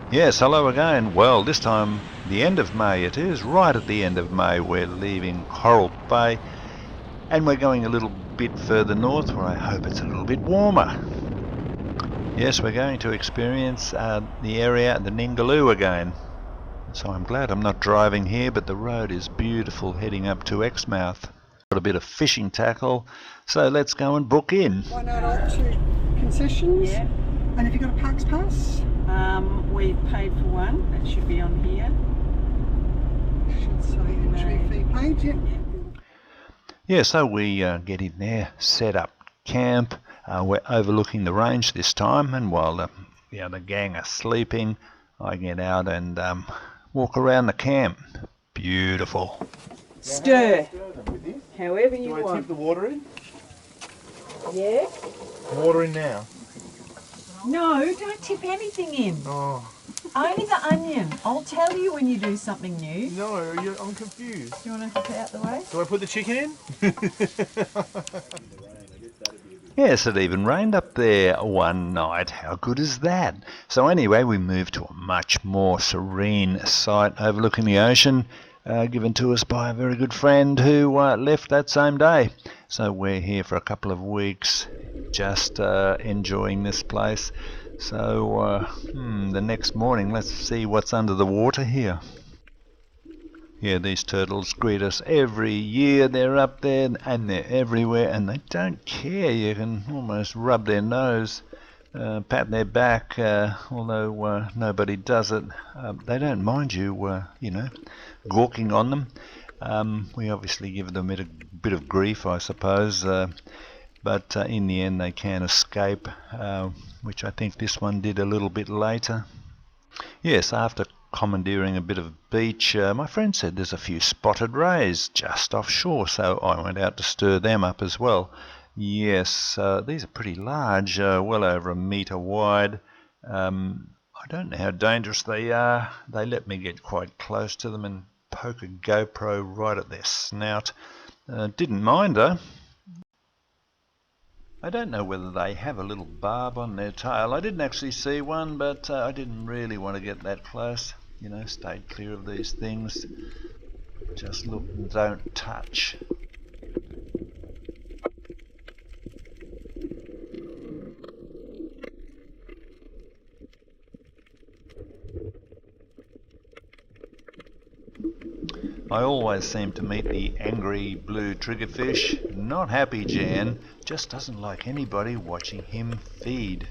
Yes, hello again. Well, this time the end of May it is, right at the end of May. We're leaving Coral Bay and we're going a little bit further north where I hope it's a little bit warmer. Yes, we're going to experience the area, the Ningaloo again. So I'm glad I'm not driving here, but the road is beautiful heading up to Exmouth. Got a bit of fishing tackle, so let's go and book in. Why not opt to concessions? Yeah. And have you got a parks pass? We've paid for one. That should be on here. Should say entry fee paid, yeah. Yeah, so we get in there, set up camp. We're overlooking the range this time, and while the gang are sleeping, I get out and walk around the camp. Beautiful. Stir. However you Do I want. tip the water in? Yeah? Water in now. No, don't tip anything in. Oh. Only the onion. I'll tell you when you do something new. No, I'm confused. Do you want to put it out the way? Do I put the chicken in? Yes, it even rained up there one night. How good is that? So anyway, we moved to a much more serene site overlooking the ocean, given to us by a very good friend who left that same day. So we're here for a couple of weeks, just enjoying this place. So the next morning, let's see what's under the water here. Yeah, these turtles greet us every year. They're up there and they're everywhere and they don't care. You can almost rub their nose, pat their back, although nobody does it. They don't mind you, gawking on them. We obviously give them a bit of grief, I suppose, but in the end they can escape, which I think this one did a little bit later. Yes, after commandeering a bit of beach, my friend said there's a few spotted rays just offshore, so I went out to stir them up as well. Yes, these are pretty large, well over 1 metre wide. I don't know how dangerous they are. They let me get quite close to them and poke a GoPro right at their snout. Didn't mind though. I don't know whether they have a little barb on their tail. I didn't actually see one, but I didn't really want to get that close. You know, stayed clear of these things. Just look and don't touch. I always seem to meet the angry blue triggerfish. Not happy, Jan. Just doesn't like anybody watching him feed.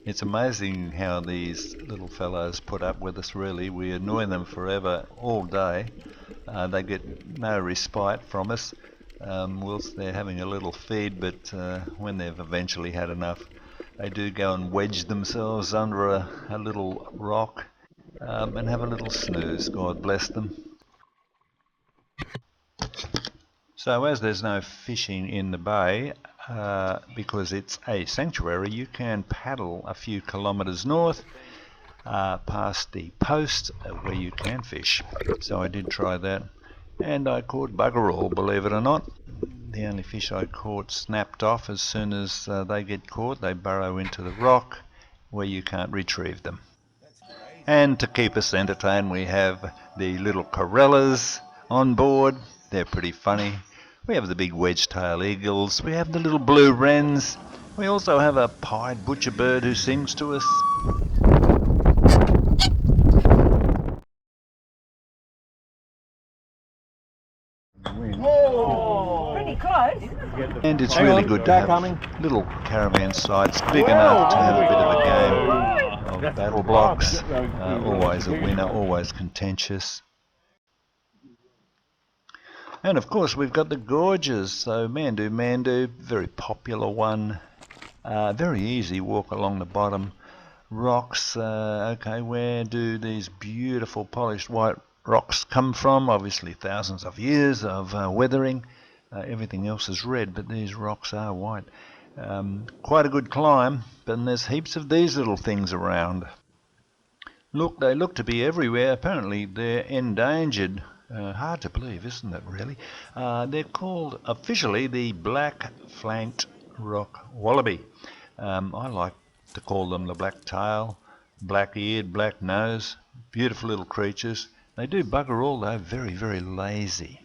It's amazing how these little fellows put up with us, really. We annoy them forever, all day. They get no respite from us whilst they're having a little feed, but when they've eventually had enough, they do go and wedge themselves under a little rock and have a little snooze. God bless them. So as there's no fishing in the bay, because it's a sanctuary, you can paddle a few kilometres north past the post where you can fish. So I did try that and I caught bugger all, believe it or not. The only fish I caught snapped off as soon as they get caught. They burrow into the rock where you can't retrieve them. And to keep us entertained, we have the little corellas on board. They're pretty funny. We have the big wedge-tail eagles. We have the little blue wrens. We also have a pied butcher bird who sings to us. Oh! Pretty close. And it's really good to have little caravan sites big enough to have a bit of a game of battle blocks. Always a winner, always contentious. And of course we've got the gorges. So Mandu Mandu, very popular one. Very easy walk along the bottom. Rocks, okay, where do these beautiful polished white rocks come from? Obviously thousands of years of weathering. Everything else is red, but these rocks are white. Quite a good climb, but there's heaps of these little things around. Look, they look to be everywhere. Apparently they're endangered. Hard to believe, isn't it, really? They're called officially the black-flanked rock wallaby. I like to call them the black tail, black-eared, black nose. Beautiful little creatures. They do bugger all, though. Very, very lazy.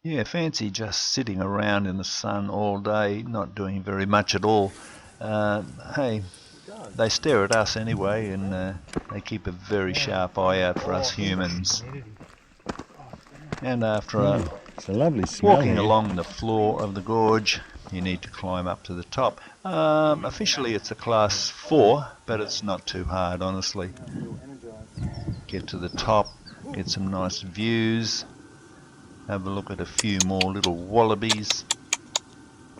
Yeah, fancy just sitting around in the sun all day, not doing very much at all. Hey, they stare at us anyway, and they keep a very sharp eye out for us humans. And after It's a lovely smell walking here. along the floor of the gorge, you need to climb up to the top. Officially it's a class 4, but it's not too hard, honestly. Get to the top, get some nice views. Have a look at a few more little wallabies.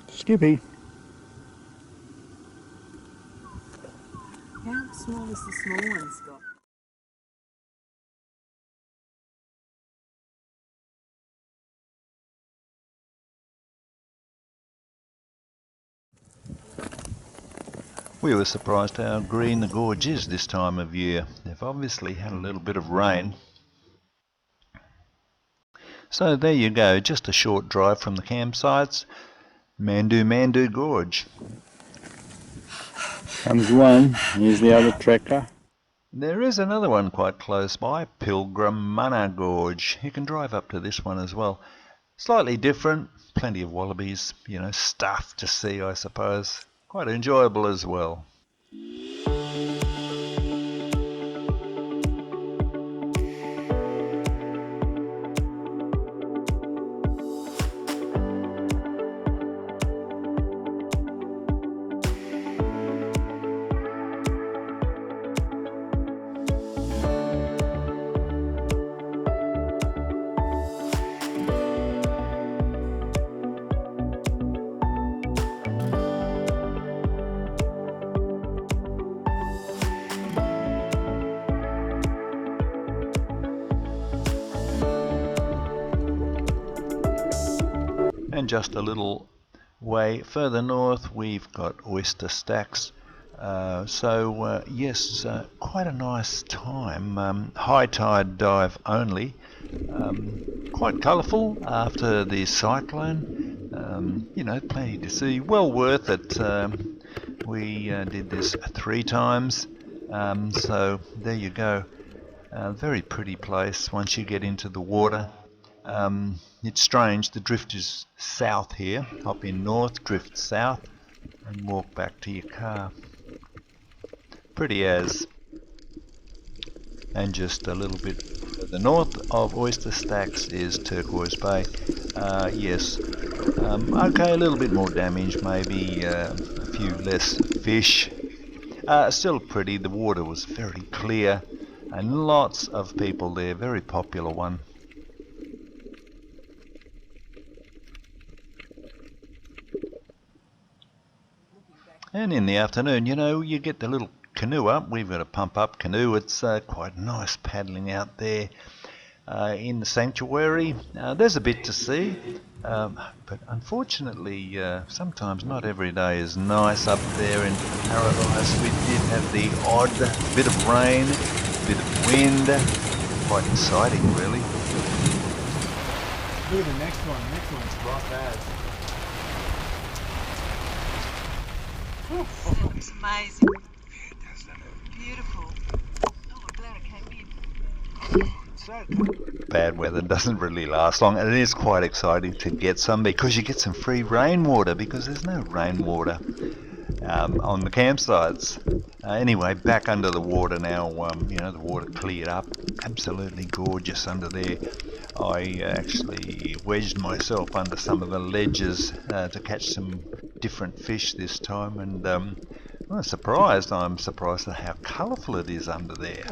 Skippy. How small is the small one, Scott? We were surprised how green the gorge is this time of year. They've obviously had a little bit of rain. So there you go, just a short drive from the campsites. Mandu Mandu Gorge. Comes one. Here's the other tracker. There is another one quite close by, Pilgrim Mana Gorge. You can drive up to this one as well. Slightly different, plenty of wallabies, you know, stuff to see, I suppose. Quite enjoyable as well. And just a little way further north we've got oyster stacks. Yes, quite a nice time. High tide dive only. Quite colourful after the cyclone. You know, plenty to see. Well worth it. We did this 3 times. So there you go. Very pretty place once you get into the water. It's strange, the drift is south here. Hop in north, drift south, and walk back to your car. Pretty as. And just a little bit further north of Oyster Stacks is Turquoise Bay. Yes, okay, a little bit more damage, maybe a few less fish. Still pretty, the water was very clear, and lots of people there, very popular one. And in the afternoon, you know, you get the little canoe up. We've got a pump-up canoe. It's quite nice paddling out there in the sanctuary. There's a bit to see, but unfortunately, sometimes not every day is nice up there in paradise. We did have the odd bit of rain, bit of wind. Quite exciting, really. Look at the next one. The next one's rough as. It's amazing. Beautiful. Oh, I'm glad I came in. Bad weather doesn't really last long, and it is quite exciting to get some because you get some free rainwater because there's no rainwater on the campsites. Anyway, back under the water now. You know, the water cleared up. Absolutely gorgeous under there. I actually wedged myself under some of the ledges to catch some different fish this time, and I'm surprised at how colourful it is under there.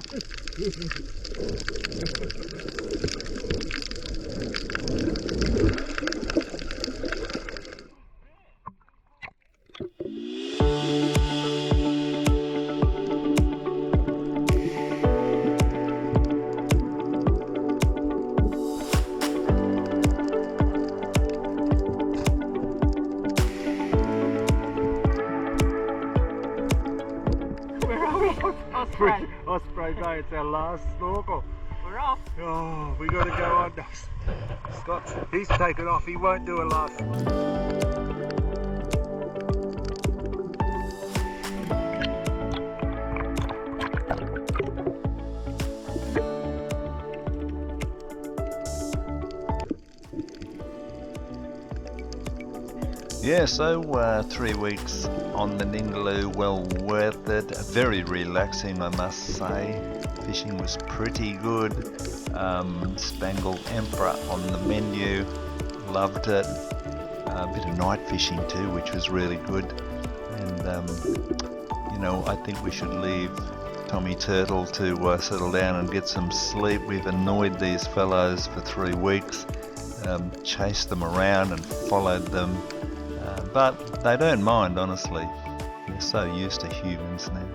Where are we? Osprey. Osprey Bay, it's our last snorkel. We're off. Oh, we got to go on. Scott's, he's taken off, he won't do a last. Yeah, so 3 weeks on the Ningaloo, well worth it. Very relaxing, I must say. Fishing was pretty good. Spangled Emperor on the menu, loved it. A bit of night fishing too, which was really good. And you know, I think we should leave Tommy Turtle to settle down and get some sleep. We've annoyed these fellows for 3 weeks, chased them around and followed them. But they don't mind, honestly. They're so used to humans now.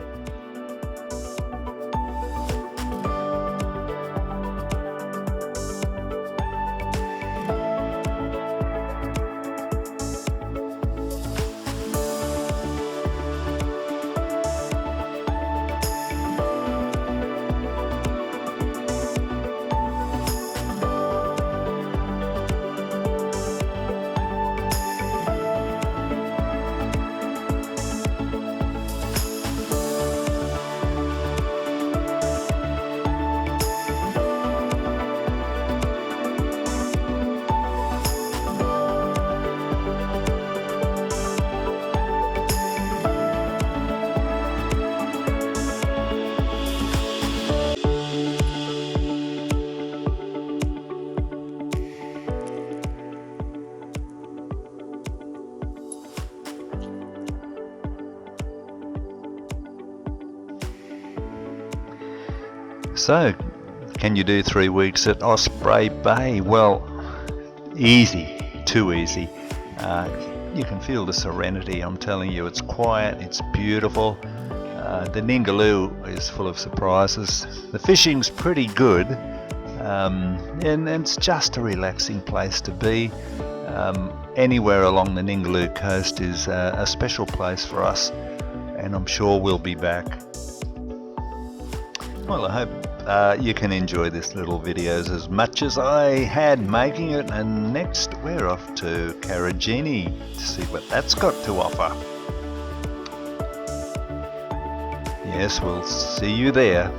So, can you do 3 weeks at Osprey Bay? Well, easy, too easy. You can feel the serenity, I'm telling you. It's quiet, it's beautiful. The Ningaloo is full of surprises. The fishing's pretty good, and it's just a relaxing place to be. Anywhere along the Ningaloo coast is a special place for us, and I'm sure we'll be back. Well, I hope you can enjoy this little videos as much as I had making it, and next we're off to Karajini to see what that's got to offer. Yes, we'll see you there.